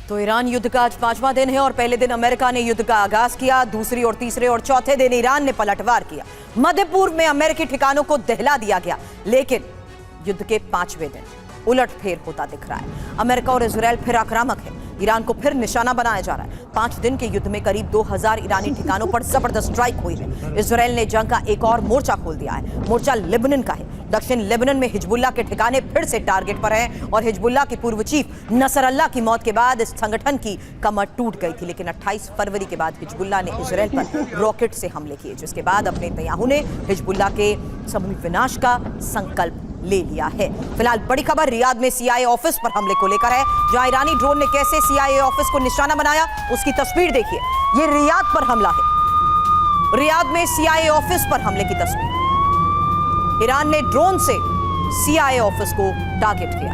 तो ईरान युद्ध का आज 5वां दिन है और पहले दिन अमेरिका ने युद्ध का आगाज किया। दूसरी और तीसरे और चौथे दिन ईरान ने पलटवार किया। मध्य पूर्व में अमेरिकी ठिकानों को दहला दिया गया, लेकिन युद्ध के 5वें दिन उलटफेर होता दिख रहा है। अमेरिका और इजरायल फिर आक्रामक है। ईरान को फिर निशाना बनाया जा रहा है। 5 दिन के युद्ध में करीब 2000 ईरानी ठिकानों पर जबरदस्त स्ट्राइक हुई है। इजरायल ने जंग का एक और मोर्चा खोल दिया है। मोर्चा लेबनान का है। दक्षिण लेबनान में हिजबुल्लाह के ठिकाने फिर से टारगेट पर हैं और हिजबुल्लाह के पूर्व चीफ नसरल्लाह की मौत के बाद इस संगठन की कमर टूट गई थी। लेकिन 28 फरवरी के बाद हिजबुल्लाह ने इजरायल पर रॉकेट से हमले किए, जिसके बाद अब नेतन्याहू ने हिजबुल्लाह के समूली विनाश का संकल्प ले लिया है। फिलहाल बड़ी खबर रियाद में सीआईए ऑफिस पर हमले को लेकर है, जहां ईरानी ड्रोन ने कैसे सीआईए ऑफिस को निशाना बनाया, उसकी तस्वीर देखिए। ये रियाद पर हमला है। रियाद में सीआईए ऑफिस पर हमले की तस्वीर। ईरान ने ड्रोन से सीआईए ऑफिस को टारगेट किया।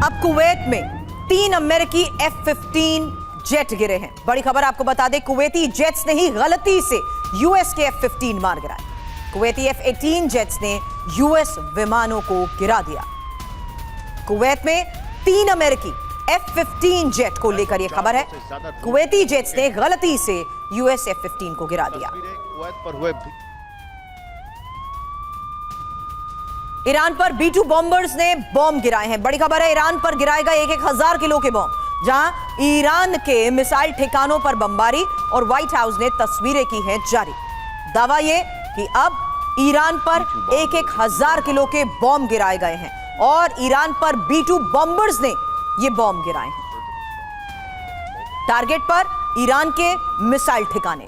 अब कुवैत में 3 अमेरिकी F-15 जेट गिरे हैं। बड़ी खबर आपको बता दें, कुवैती जेट्स ने ही गलती से यूएस के F-15 मार गिराए। कुवैती F-18 जेट्स ने यूएस विमानों को गिरा दिया। कुवैत में 3 अमेरिकी F-15 जेट को लेकर यह खबर है। कुवैती जेट्स ने गलती से यूएस F-15 को गिरा दिया। ईरान पर B-2 बॉम्बर्स ने बॉम्ब गिराए हैं। बड़ी खबर है, ईरान पर गिराएगा 1000 किलो के बॉम्ब। जहां ईरान के मिसाइल ठिकानों पर बमबारी और व्हाइट हाउस ने तस्वीरें की हैं जारी। दावा यह कि अब ईरान पर 1000 किलो के बॉम्ब गिराए गए हैं और ईरान पर B-2 बॉम्बर्स ने ये बॉम्ब गिराए हैं। टारगेट पर ईरान के मिसाइल ठिकाने।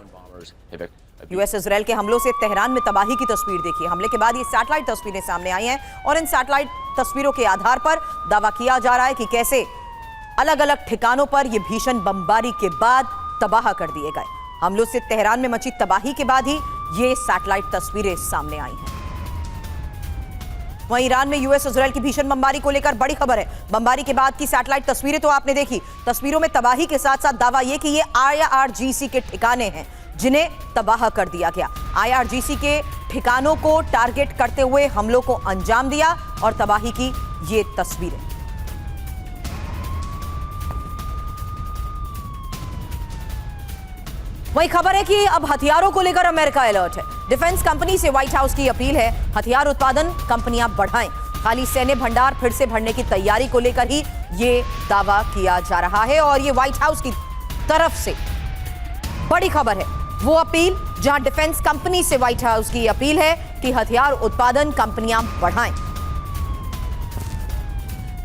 यूएस इजरायल के हमलों से तेहरान में तबाही की तस्वीर देखिए। हमले के बाद ये सैटेलाइट तस्वीरें सामने आई हैं और इन सैटेलाइट तस्वीरों के आधार पर दावा किया जा रहा है कि कैसे अलग अलग ठिकानों पर यह भीषण बमबारी के बाद तबाह कर दिए गए। हमलों से तेहरान में मची तबाही के बाद ही ये सैटेलाइट तस्वीरें सामने आई हैं। वहीं ईरान में यूएस इजरायल की भीषण बमबारी को लेकर बड़ी खबर है। बमबारी के बाद की सैटेलाइट तस्वीरें तो आपने देखी। तस्वीरों में तबाही के साथ साथ दावा यह कि ये IRGC के ठिकाने हैं जिन्हें तबाह कर दिया गया। IRGC के ठिकानों को टारगेट करते हुए हमलों को अंजाम दिया और तबाही की ये तस्वीरें। वही खबर है कि अब हथियारों को लेकर अमेरिका अलर्ट है। डिफेंस कंपनी से व्हाइट हाउस की अपील है, हथियार उत्पादन कंपनियां बढ़ाएं। खाली सैन्य भंडार फिर से भरने की तैयारी को लेकर ही ये दावा किया जा रहा है और ये व्हाइट हाउस की तरफ से बड़ी खबर है। वो अपील जहां डिफेंस कंपनी से व्हाइट हाउस की अपील है कि हथियार उत्पादन कंपनियां बढ़ाएं।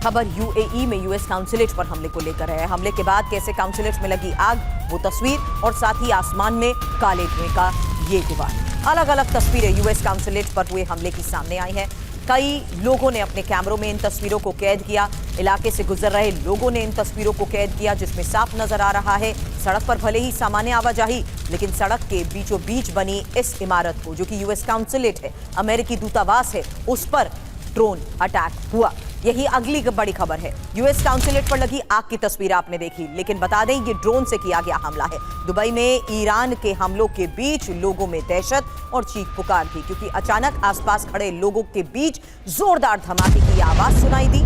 खबर यूएई में यूएस काउंसिलेट पर हमले को लेकर है। हमले के बाद कैसे काउंसिलेट में लगी आग, वो तस्वीर और साथ ही आसमान में काले धुएं का ये गुबार। अलग अलग तस्वीरें यूएस काउंसिलेट पर हुए हमले की सामने आई हैं। कई लोगों ने अपने कैमरों में इन तस्वीरों को कैद किया। इलाके से गुजर रहे लोगों ने इन तस्वीरों को कैद किया, जिसमें साफ नजर आ रहा है सड़क पर भले ही सामान्य आवाजाही, लेकिन सड़क के बीचों बीच बनी इस इमारत को, जो कि यूएस काउंसिलेट है, अमेरिकी दूतावास है, उस पर ड्रोन अटैक हुआ। यही अगली बड़ी खबर है। यूएस काउंसिलेट पर लगी आग की तस्वीर आपने देखी, लेकिन बता दें ये ड्रोन से किया गया हमला है। दुबई में ईरान के हमलों के बीच लोगों में दहशत और चीख पुकार थी, क्योंकि अचानक आसपास खड़े लोगों के बीच जोरदार धमाके की आवाज सुनाई दी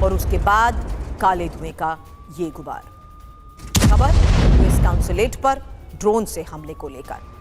और उसके बाद काले धुएं का ये गुबार। खबर यूएस काउंसिलेट पर ड्रोन से हमले को लेकर।